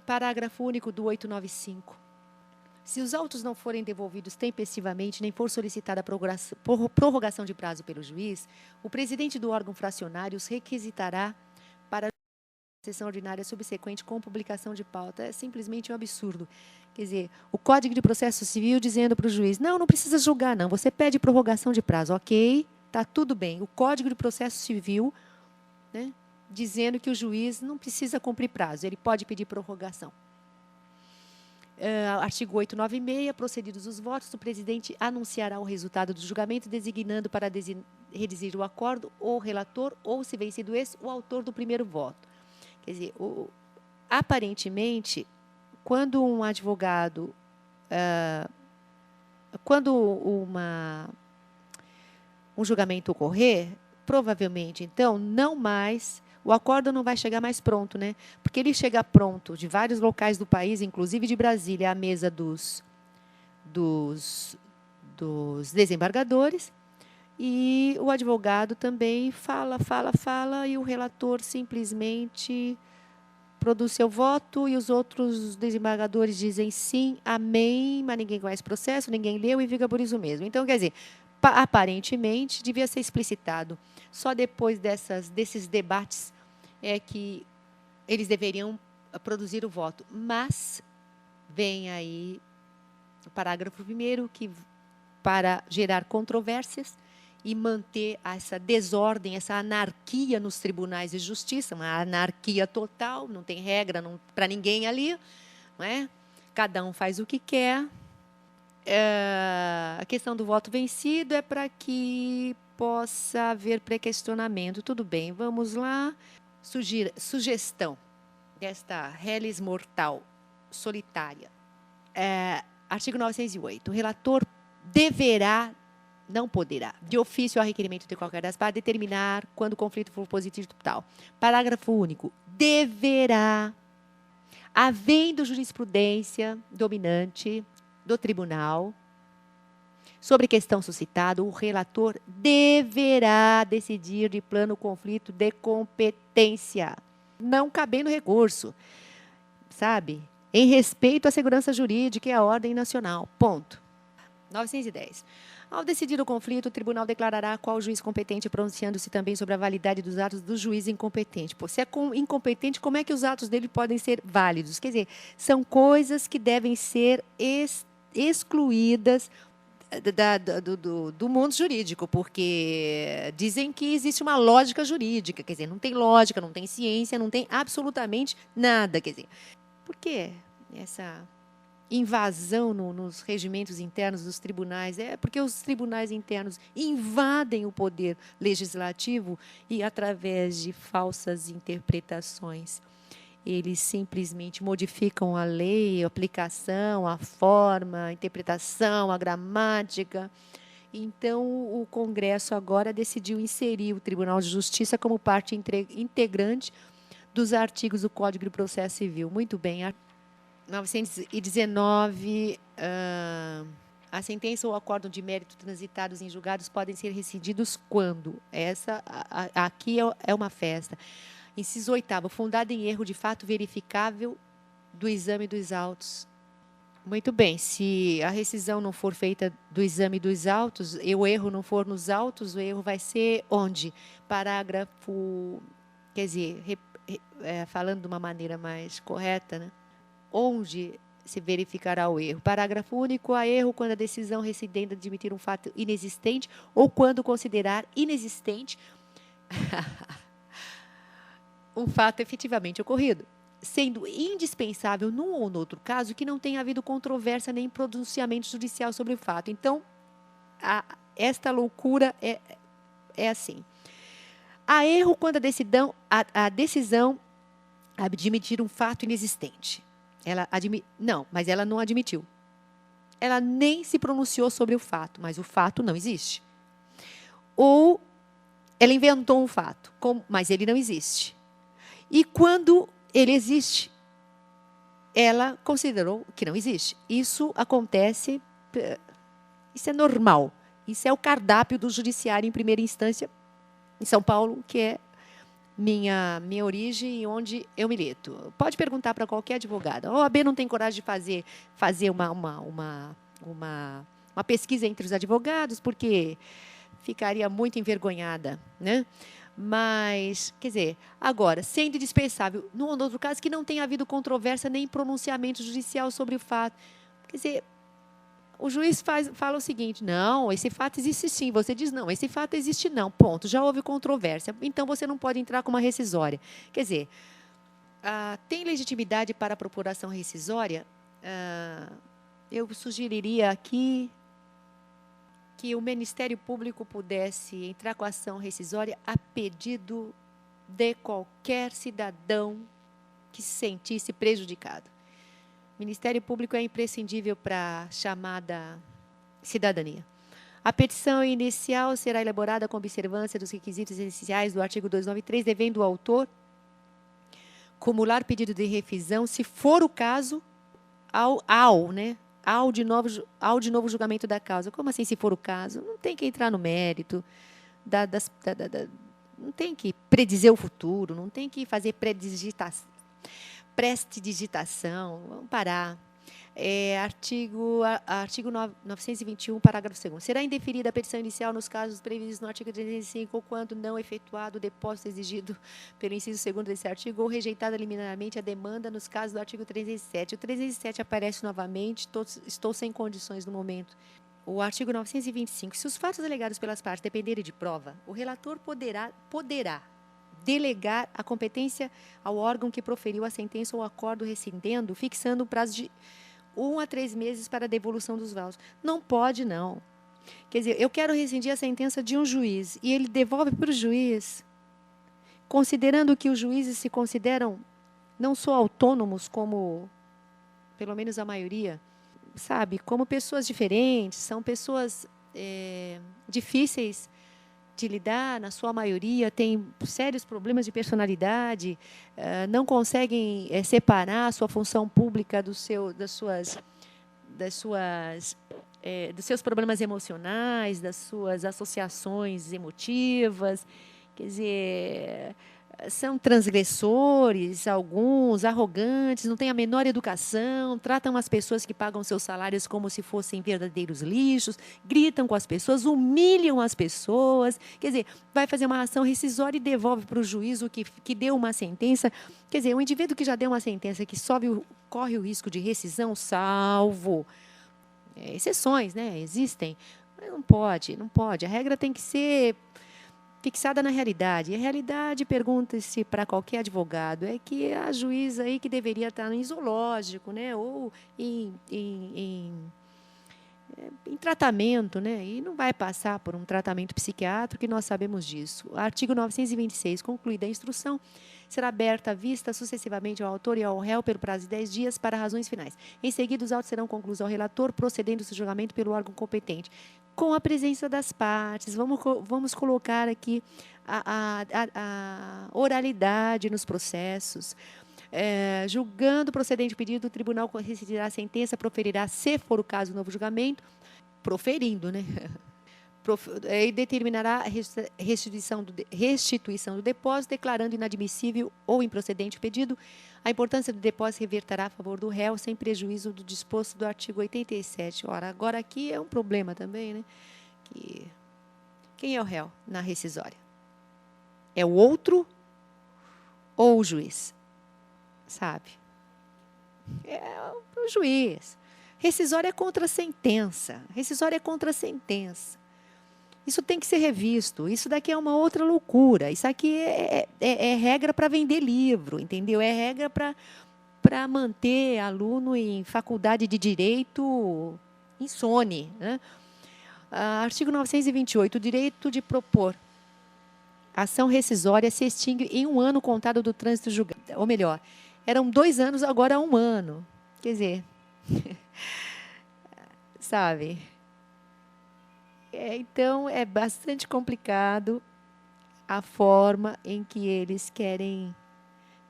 Parágrafo único do 895. Se os autos não forem devolvidos tempestivamente, nem for solicitada a prorrogação de prazo pelo juiz, o presidente do órgão fracionário os requisitará para a sessão ordinária subsequente com publicação de pauta. É simplesmente um absurdo. Quer dizer, o Código de Processo Civil dizendo para o juiz, não precisa julgar, não, você pede prorrogação de prazo, ok, está tudo bem. O Código de Processo Civil, né, dizendo que o juiz não precisa cumprir prazo, ele pode pedir prorrogação. Artigo 896, procedidos os votos, o presidente anunciará o resultado do julgamento, designando para redigir o acordo o relator ou, se vencido esse, o autor do primeiro voto. Quer dizer, aparentemente, quando um advogado, quando um julgamento ocorrer, provavelmente, então, o acordo não vai chegar mais pronto, né? Porque ele chega pronto de vários locais do país, inclusive de Brasília, à mesa dos desembargadores, e o advogado também fala, e o relator simplesmente produz seu voto, e os outros desembargadores dizem sim, amém, mas ninguém conhece o processo, ninguém leu e fica por isso mesmo. Então, quer dizer, aparentemente, devia ser explicitado. Só depois desses debates é que eles deveriam produzir o voto. Mas vem aí o parágrafo 1º, que para gerar controvérsias e manter essa desordem, essa anarquia nos tribunais de justiça, uma anarquia total, não tem regra para ninguém ali, não é? Cada um faz o que quer. A questão do voto vencido é para que possa haver pré-questionamento. Tudo bem, vamos lá. Sugestão desta reles mortal solitária. Artigo 908. O relator deverá, não poderá, de ofício ao requerimento de qualquer das partes, determinar quando o conflito for positivo tal. Parágrafo único. Deverá, havendo jurisprudência dominante do tribunal sobre questão suscitada, o relator deverá decidir de plano conflito de competência, não cabendo recurso, sabe? Em respeito à segurança jurídica e à ordem nacional. Ponto. 910. Ao decidir o conflito, o tribunal declarará qual juiz competente, pronunciando-se também sobre a validade dos atos do juiz incompetente. Pô, se é incompetente, como é que os atos dele podem ser válidos? Quer dizer, são coisas que devem ser excluídas do mundo jurídico, porque dizem que existe uma lógica jurídica, quer dizer, não tem lógica, não tem ciência, não tem absolutamente nada, quer dizer, por que essa invasão nos regimentos internos dos tribunais? É porque os tribunais internos invadem o poder legislativo e, através de falsas interpretações, eles simplesmente modificam a lei, a aplicação, a forma, a interpretação, a gramática. Então, o Congresso agora decidiu inserir o Tribunal de Justiça como parte integrante dos artigos do Código de Processo Civil. Muito bem. 919, a sentença ou acórdão de mérito transitados em julgados podem ser rescindidos quando? Aqui é uma festa. Inciso 8º, fundado em erro de fato verificável do exame dos autos. Muito bem, se a rescisão não for feita do exame dos autos, e o erro não for nos autos, o erro vai ser onde? Parágrafo, quer dizer, falando de uma maneira mais correta, né? Onde se verificará o erro. Parágrafo único, há erro quando a decisão rescindente admitir um fato inexistente ou quando considerar inexistente um fato efetivamente ocorrido, sendo indispensável, num ou no outro caso, que não tenha havido controvérsia nem pronunciamento judicial sobre o fato. Então, esta loucura é assim. Há erro quando a decisão admitir um fato inexistente. Mas ela não admitiu. Ela nem se pronunciou sobre o fato, mas o fato não existe. Ou ela inventou um fato, mas ele não existe. E quando ele existe, ela considerou que não existe. Isso acontece, isso é normal. Isso é o cardápio do judiciário em primeira instância em São Paulo, que é minha origem e onde eu milito. Pode perguntar para qualquer advogado. A OAB não tem coragem de fazer uma pesquisa entre os advogados, porque ficaria muito envergonhada, né? Mas, quer dizer, agora, sendo indispensável, no outro caso, que não tenha havido controvérsia nem pronunciamento judicial sobre o fato. Quer dizer, o juiz fala o seguinte: não, esse fato existe sim. Você diz não, esse fato existe não. Ponto. Já houve controvérsia. Então você não pode entrar com uma rescisória. Quer dizer, tem legitimidade para a procuração rescisória? Eu sugeriria aqui que o Ministério Público pudesse entrar com a ação rescisória a pedido de qualquer cidadão que se sentisse prejudicado. O Ministério Público é imprescindível para a chamada cidadania. A petição inicial será elaborada com observância dos requisitos essenciais do artigo 293, devendo o autor cumular pedido de revisão, se for o caso, ao de novo julgamento da causa. Como assim, se for o caso? Não tem que entrar no mérito, não tem que predizer o futuro, não tem que fazer prestidigitação. Vamos parar. Artigo 921, parágrafo 2º. Será indeferida a petição inicial nos casos previstos no artigo 305, ou quando não efetuado o depósito exigido pelo inciso 2º desse artigo, ou rejeitada liminarmente a demanda nos casos do artigo 307. O 307 aparece novamente, estou sem condições no momento. O artigo 925. Se os fatos alegados pelas partes dependerem de prova, o relator poderá delegar a competência ao órgão que proferiu a sentença ou acordo rescindendo, fixando o prazo de 1 a 3 meses para a devolução dos valos. Não pode, não. Quer dizer, eu quero rescindir a sentença de um juiz e ele devolve para o juiz, considerando que os juízes se consideram não só autônomos, como, pelo menos a maioria, sabe, como pessoas diferentes, são pessoas difíceis de lidar, na sua maioria, têm sérios problemas de personalidade, não conseguem separar a sua função pública dos seus problemas emocionais, das suas associações emotivas. Quer dizer, são transgressores, alguns arrogantes, não têm a menor educação, tratam as pessoas que pagam seus salários como se fossem verdadeiros lixos, gritam com as pessoas, humilham as pessoas. Quer dizer, vai fazer uma ação rescisória e devolve para o juiz o que deu uma sentença. Quer dizer, um indivíduo que já deu uma sentença que corre o risco de rescisão, salvo exceções, né? Existem, mas não pode. A regra tem que ser fixada na realidade. E a realidade, pergunta-se para qualquer advogado, é que a juíza aí que deveria estar em zoológico, né, ou em tratamento, né, e não vai passar por um tratamento psiquiátrico, e nós sabemos disso. O artigo 926, concluída a instrução, será aberta a vista sucessivamente ao autor e ao réu pelo prazo de 10 dias para razões finais. Em seguida, os autos serão concluídos ao relator, procedendo-se o julgamento pelo órgão competente, com a presença das partes. Vamos colocar aqui a oralidade nos processos. Julgando procedente o pedido, o tribunal rescindirá a sentença, proferirá, se for o caso, novo julgamento, proferindo, né? E determinará a restituição do depósito, declarando inadmissível ou improcedente o pedido. A importância do depósito reverterá a favor do réu, sem prejuízo do disposto do artigo 87. Ora, agora aqui é um problema também, né? Quem é o réu na rescisória? É o outro ou o juiz? Sabe? É o juiz. Rescisória é contra a sentença. Isso tem que ser revisto. Isso daqui é uma outra loucura. Isso aqui é regra para vender livro, entendeu? É regra para manter aluno em faculdade de direito insone, né? Artigo 928. O direito de propor ação rescisória se extingue em 1 ano contado do trânsito julgado. Ou melhor, eram 2 anos, agora 1 ano. Quer dizer, sabe? Então, é bastante complicado a forma em que eles querem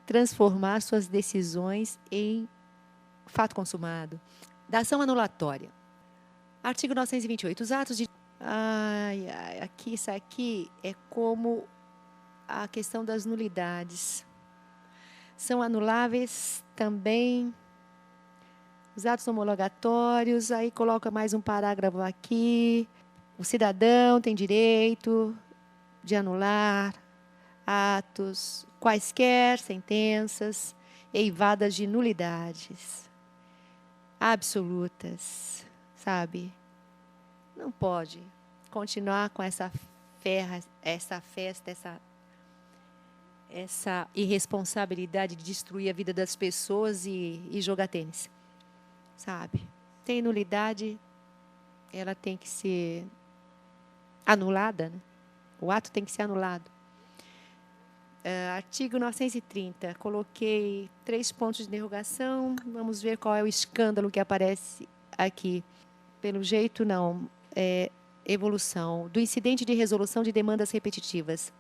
transformar suas decisões em fato consumado. Da ação anulatória. Artigo 928. Os atos de... isso aqui é como a questão das nulidades. São anuláveis também os atos homologatórios, aí coloca mais um parágrafo aqui. O cidadão tem direito de anular atos, quaisquer sentenças eivadas de nulidades absolutas, sabe? Não pode continuar com essa festa, essa irresponsabilidade de destruir a vida das pessoas e jogar tênis, sabe? Tem nulidade, ela tem que ser anulada, né? O ato tem que ser anulado. Artigo 930, coloquei 3 pontos de interrogação. Vamos ver qual é o escândalo que aparece aqui. Pelo jeito, não. Evolução do incidente de resolução de demandas repetitivas.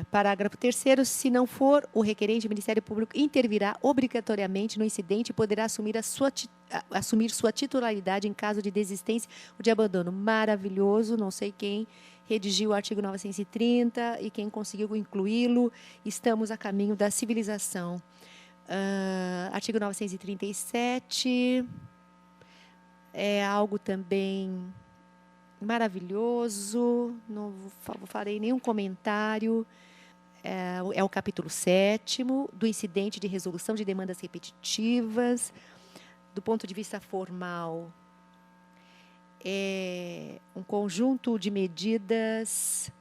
Parágrafo 3º, se não for, o requerente, o Ministério Público intervirá obrigatoriamente no incidente e poderá assumir sua titularidade em caso de desistência ou de abandono. Maravilhoso, não sei quem redigiu o artigo 930 e quem conseguiu incluí-lo. Estamos a caminho da civilização. Artigo 937 é algo também maravilhoso, não farei nenhum comentário. É o capítulo 7º do incidente de resolução de demandas repetitivas. Do ponto de vista formal, é um conjunto de medidas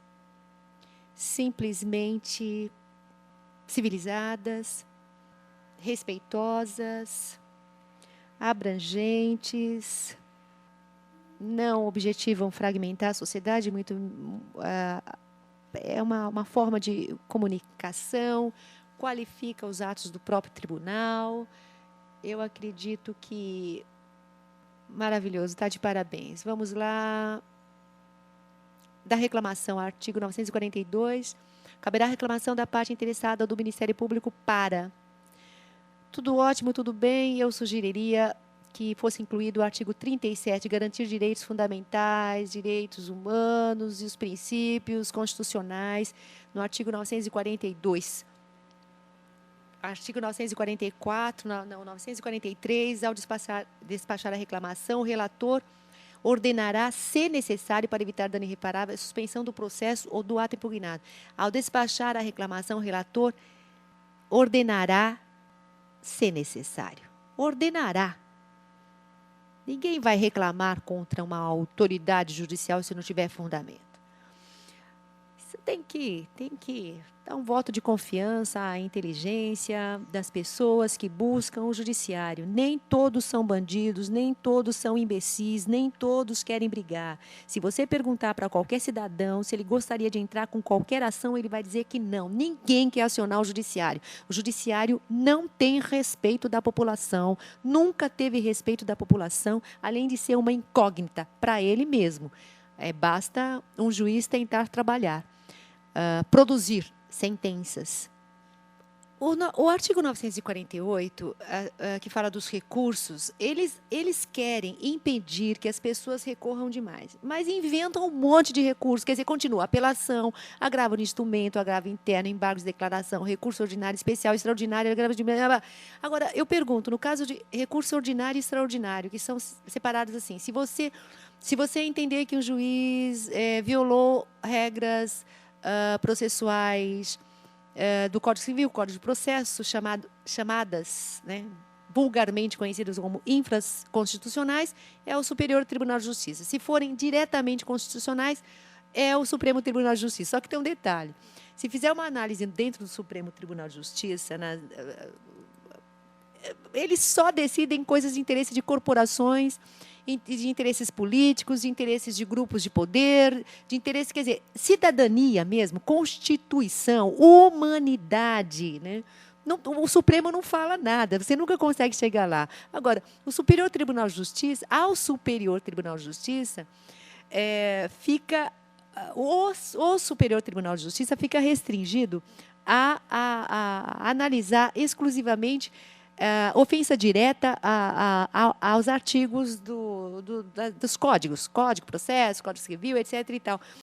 simplesmente civilizadas, respeitosas, abrangentes, não objetivam fragmentar a sociedade, é uma forma de comunicação, qualifica os atos do próprio tribunal. Eu acredito que maravilhoso, está de parabéns. Vamos lá. Da reclamação, artigo 942, caberá reclamação da parte interessada ou do Ministério Público para... Tudo ótimo, tudo bem, eu sugeriria que fosse incluído o artigo 37, garantir direitos fundamentais, direitos humanos e os princípios constitucionais, no artigo 942. Artigo 944, não, 943, ao despachar a reclamação, o relator ordenará, se necessário, para evitar dano irreparável, a suspensão do processo ou do ato impugnado. Ao despachar a reclamação, o relator ordenará, se necessário. Ordenará. Ninguém vai reclamar contra uma autoridade judicial se não tiver fundamento. Você tem que dar um voto de confiança à inteligência das pessoas que buscam o judiciário. Nem todos são bandidos, nem todos são imbecis, nem todos querem brigar. Se você perguntar para qualquer cidadão se ele gostaria de entrar com qualquer ação, ele vai dizer que não. Ninguém quer acionar o judiciário. O judiciário não tem respeito da população, nunca teve respeito da população, além de ser uma incógnita para ele mesmo. Basta um juiz tentar trabalhar. Produzir sentenças. O artigo 948, que fala dos recursos, eles querem impedir que as pessoas recorram demais, mas inventam um monte de recursos, quer dizer, continua apelação, agravo de instrumento, agravo interno, embargos de declaração, recurso ordinário, especial, extraordinário, agravo de... Agora, eu pergunto, no caso de recurso ordinário e extraordinário, que são separados assim, se você entender que um juiz violou regras processuais do Código Civil, Código de Processo, chamadas, né, vulgarmente conhecidas como infraconstitucionais, é o Superior Tribunal de Justiça. Se forem diretamente constitucionais, é o Supremo Tribunal de Justiça. Só que tem um detalhe. Se fizer uma análise dentro do Supremo Tribunal de Justiça, eles só decidem coisas de interesse de corporações, de interesses políticos, de interesses de grupos de poder, de interesse, quer dizer, cidadania mesmo, Constituição, humanidade, né? Não, o Supremo não fala nada, você nunca consegue chegar lá. Agora, o Superior Tribunal de Justiça, ao Superior Tribunal de Justiça, o Superior Tribunal de Justiça fica restringido a analisar exclusivamente ofensa direta aos artigos dos códigos, Código de Processo, Código Civil, etc. e tal.